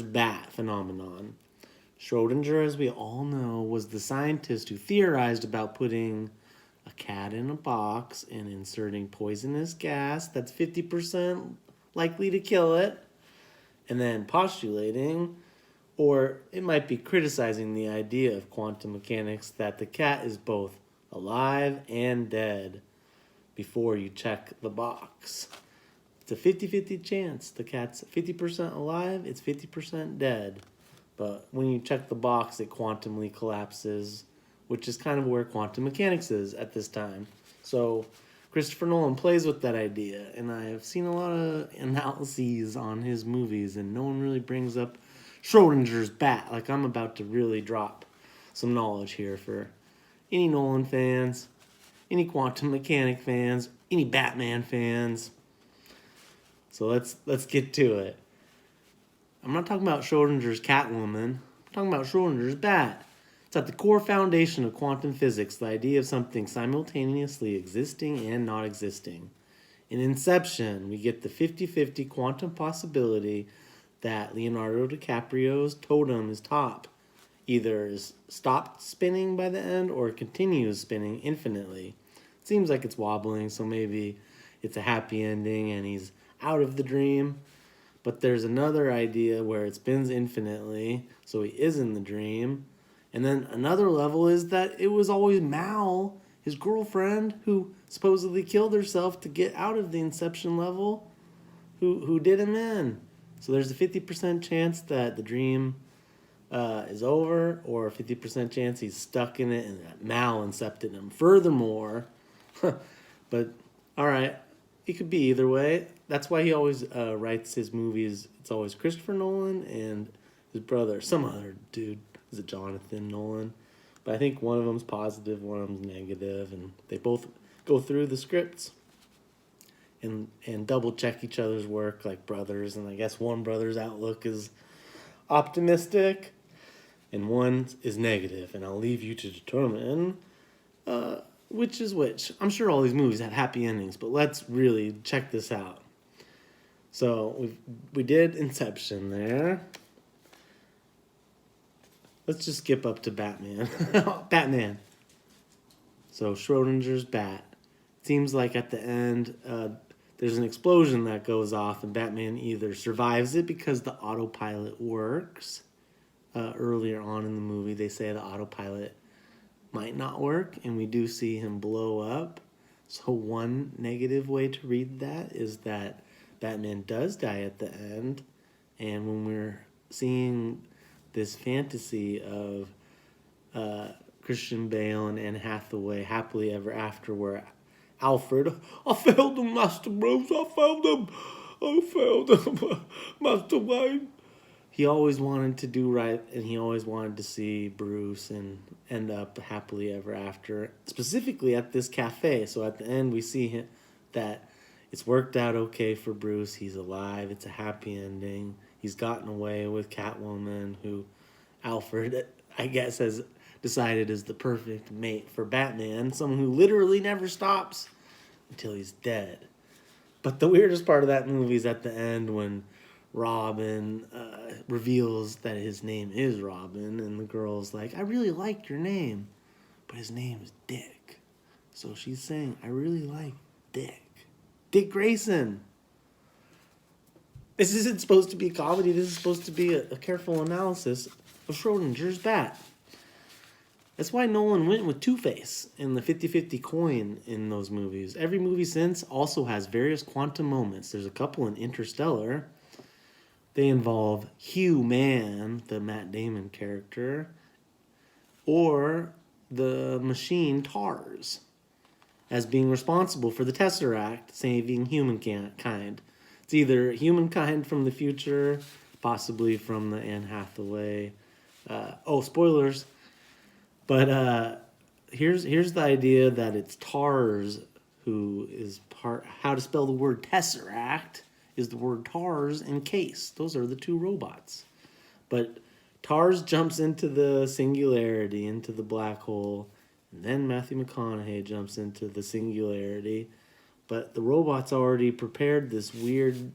bat phenomenon. Schrodinger, as we all know, was the scientist who theorized about putting a cat in a box and inserting poisonous gas that's 50% likely to kill it, and then postulating, or it might be criticizing the idea of quantum mechanics that the cat is both alive and dead before you check the box. It's a 50-50 chance. The cat's 50% alive, it's 50% dead. But when you check the box, it quantumly collapses, which is kind of where quantum mechanics is at this time. So Christopher Nolan plays with that idea, and I've seen a lot of analyses on his movies, and no one really brings up Schrodinger's bat. Like, I'm about to really drop some knowledge here for any Nolan fans, any quantum mechanic fans, any Batman fans. So let's get to it. I'm not talking about Schrodinger's Catwoman. I'm talking about Schrodinger's bat. It's at the core foundation of quantum physics, the idea of something simultaneously existing and not existing. In Inception, we get the 50-50 quantum possibility that Leonardo DiCaprio's totem is top. Either is stopped spinning by the end or continues spinning infinitely. It seems like it's wobbling, so maybe it's a happy ending and he's out of the dream. But there's another idea where it spins infinitely, so he is in the dream. And then another level is that it was always Mal, his girlfriend, who supposedly killed herself to get out of the Inception level, who did him in. So there's a 50% chance that the dream is over, or a 50% chance he's stuck in it and that Mal incepted him. Furthermore, but all right, it could be either way. That's why he always writes his movies. It's always Christopher Nolan and his brother, some other dude. Is it Jonathan Nolan? But I think one of them's positive, one of them's negative, and they both go through the scripts and double check each other's work like brothers. And I guess one brother's outlook is optimistic and one is negative. And I'll leave you to determine which is which. I'm sure all these movies have happy endings, but let's really check this out. So we did Inception there. Let's just skip up to Batman. Batman. So Schrodinger's bat. Seems like at the end, there's an explosion that goes off, and Batman either survives it because the autopilot works. Earlier on in the movie, they say the autopilot might not work, and we do see him blow up. So one negative way to read that is that Batman does die at the end, and when we're seeing this fantasy of Christian Bale and Anne Hathaway happily ever after, where Alfred, I failed him, Master Bruce, I failed him, Master Wayne. He always wanted to do right, and he always wanted to see Bruce and end up happily ever after, specifically at this cafe. So at the end, we see him, that it's worked out okay for Bruce. He's alive. It's a happy ending. He's gotten away with Catwoman, who Alfred, I guess, has decided is the perfect mate for Batman, someone who literally never stops until he's dead. But the weirdest part of that movie is at the end when Robin reveals that his name is Robin, and the girl's like, I really like your name, but his name is Dick. So she's saying, I really like Dick. Dick Grayson. This isn't supposed to be a comedy. This is supposed to be a careful analysis of Schrodinger's bat. That's why Nolan went with Two-Face and the 50-50 coin in those movies. Every movie since also has various quantum moments. There's a couple in Interstellar. They involve Hugh Mann, the Matt Damon character, or the machine TARS, as being responsible for the Tesseract saving humankind. It's either humankind from the future, possibly from the Anne Hathaway. Spoilers. But here's the idea that it's TARS who is part. How to spell the word Tesseract is the word TARS and Case. Those are the two robots. But TARS jumps into the singularity, into the black hole, and then Matthew McConaughey jumps into the singularity. But the robots already prepared this weird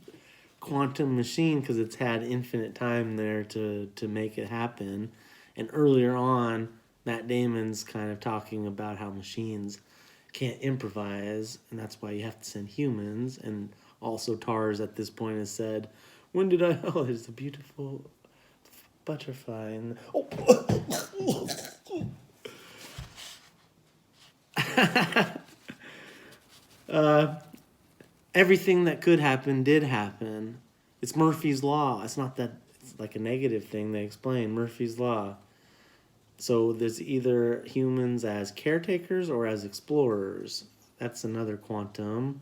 quantum machine because it's had infinite time there to make it happen. And earlier on, Matt Damon's kind of talking about how machines can't improvise, and that's why you have to send humans. And also Tars at this point has said, when did I... Oh, there's a beautiful butterfly. And... Oh! Everything that could happen did happen. It's Murphy's Law. It's not that it's like a negative thing they explain. Murphy's Law. So there's either humans as caretakers or as explorers. That's another quantum.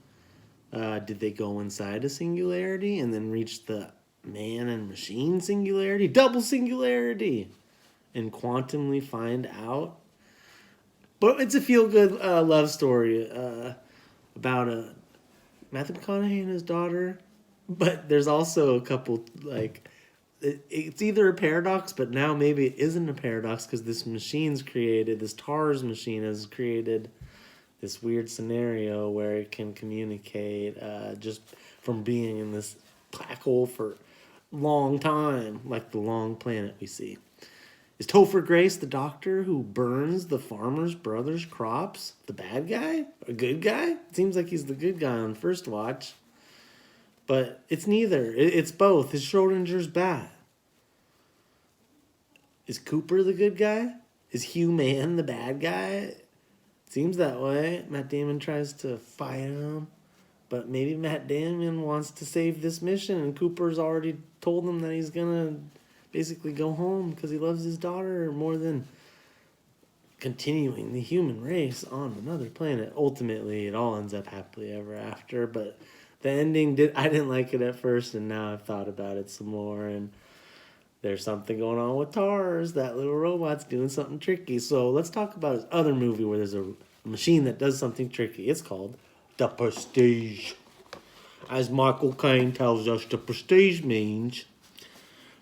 Did they go inside a singularity and then reach the man and machine singularity? Double singularity! And quantumly find out? But it's a feel-good love story about Matthew McConaughey and his daughter. But there's also a couple, like... It's either a paradox, but now maybe it isn't a paradox because this machine's created, this TARS machine has created this weird scenario where it can communicate just from being in this black hole for a long time, like the long planet we see. Is Topher Grace the doctor who burns the farmer's brother's crops the bad guy? A good guy? It seems like he's the good guy on first watch. But it's neither. It's both. Is Schrodinger's bad? Is Cooper the good guy? Is Hugh Mann the bad guy? Seems that way. Matt Damon tries to fight him. But maybe Matt Damon wants to save this mission and Cooper's already told him that he's going to basically go home because he loves his daughter more than continuing the human race on another planet. Ultimately, it all ends up happily ever after, but... The ending, I didn't like it at first, and now I've thought about it some more, and there's something going on with TARS. That little robot's doing something tricky. So let's talk about his other movie where there's a machine that does something tricky. It's called The Prestige. As Michael Caine tells us, The Prestige means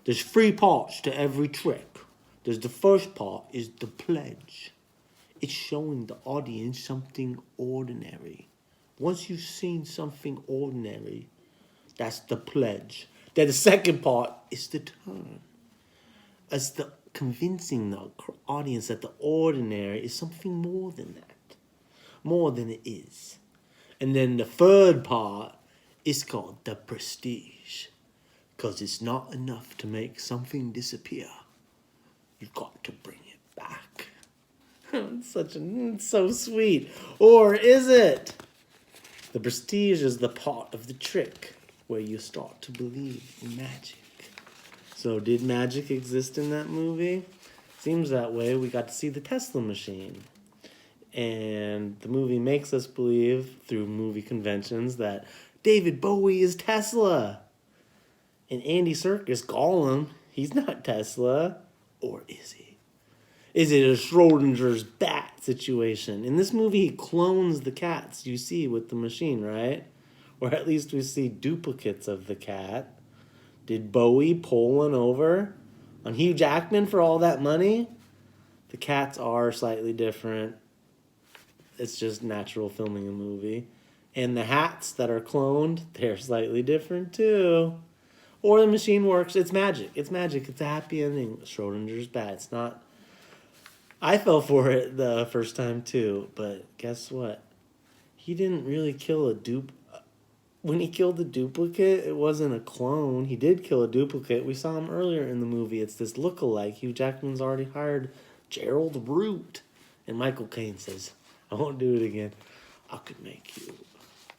there's 3 parts to every trick. There's the first part is the pledge. It's showing the audience something ordinary. Once you've seen something ordinary, that's the pledge. Then the second part is the turn. It's the convincing the audience that the ordinary is something more than that. More than it is. And then the third part is called the prestige. Because it's not enough to make something disappear. You've got to bring it back. It's so sweet. Or is it? The prestige is the part of the trick where you start to believe in magic. So did magic exist in that movie? Seems that way. We got to see the Tesla machine. And the movie makes us believe through movie conventions that David Bowie is Tesla. And Andy Serkis, Gollum, he's not Tesla. Or is he? Is it a Schrodinger's bat situation? In this movie, he clones the cats you see with the machine, right? Or at least we see duplicates of the cat. Did Bowie pull one over on Hugh Jackman for all that money? The cats are slightly different. It's just natural filming a movie. And the hats that are cloned, they're slightly different too. Or the machine works. It's magic. It's magic. It's a happy ending. Schrodinger's bat. It's not... I fell for it the first time too, but guess what? He didn't really kill a dupe. When he killed the duplicate, it wasn't a clone. He did kill a duplicate. We saw him earlier in the movie. It's this look-alike. Hugh Jackman's already hired Gerald Root. And Michael Caine says, I won't do it again. I could make you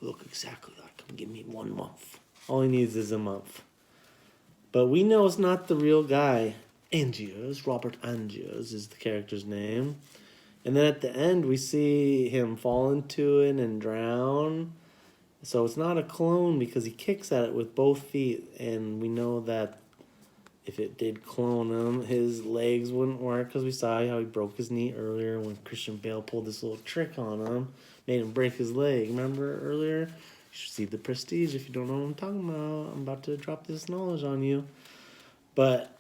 look exactly like him. Give me 1 month. All he needs is a month. But we know it's not the real guy. Angiers, Robert Angiers is the character's name. And then at the end, we see him fall into it and drown. So it's not a clone because he kicks at it with both feet. And we know that if it did clone him, his legs wouldn't work because we saw how he broke his knee earlier when Christian Bale pulled this little trick on him. Made him break his leg. Remember earlier? You should see The Prestige if you don't know what I'm talking about. I'm about to drop this knowledge on you. But...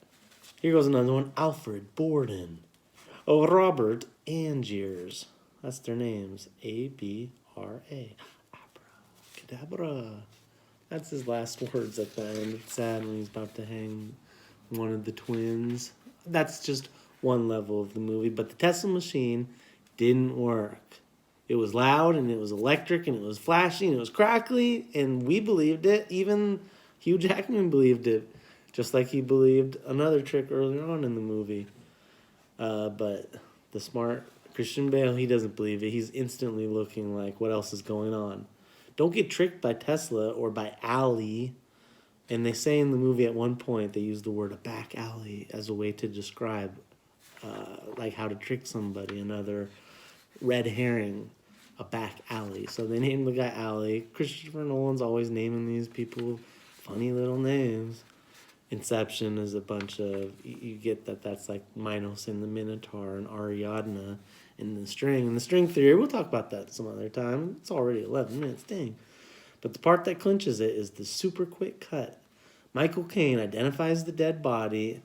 here goes another one. Alfred Borden. Oh, Robert Angiers. That's their names. A-B-R-A. Abracadabra. That's his last words at the end. It's sad when he's about to hang one of the twins. That's just one level of the movie. But the Tesla machine didn't work. It was loud and it was electric and it was flashy and it was crackly and we believed it. Even Hugh Jackman believed it, just like he believed another trick earlier on in the movie. But the smart Christian Bale, he doesn't believe it. He's instantly looking like, what else is going on? Don't get tricked by Tesla or by alley. And they say in the movie at one point, they use the word a back alley as a way to describe like how to trick somebody, another red herring, a back alley. So they named the guy Alley. Christopher Nolan's always naming these people funny little names. Inception is a bunch of, you get that that's like Minos and the Minotaur and Ariadne in the string. And the string theory, we'll talk about that some other time. It's already 11 minutes, dang. But the part that clinches it is the super quick cut. Michael Caine identifies the dead body,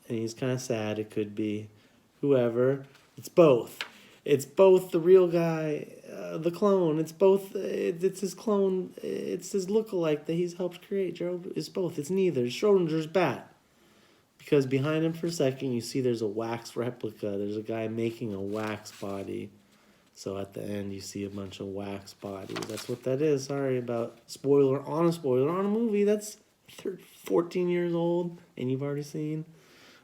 and he's kind of sad. It could be whoever. It's both. It's both the real guy, the clone. It's both. It's his clone. It's his lookalike that he's helped create. Gerald, it's both. It's neither. It's Schrodinger's bat. Because behind him for a second, you see there's a wax replica. There's a guy making a wax body. So at the end, you see a bunch of wax bodies. That's what that is. Sorry about spoiler on a movie that's 14 years old and you've already seen.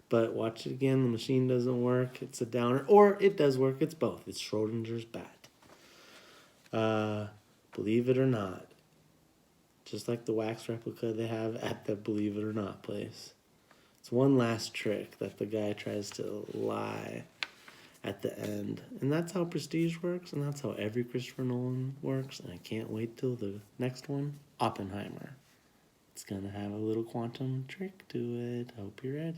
But watch it again. The machine doesn't work. It's a downer. Or it does work. It's both. It's Schrodinger's bat. Believe it or not. Just like the wax replica they have at the Believe It or Not place. It's one last trick that the guy tries to lie at the end. And that's how Prestige works. And that's how every Christopher Nolan works. And I can't wait till the next one. Oppenheimer. It's going to have a little quantum trick to it. Hope you're ready.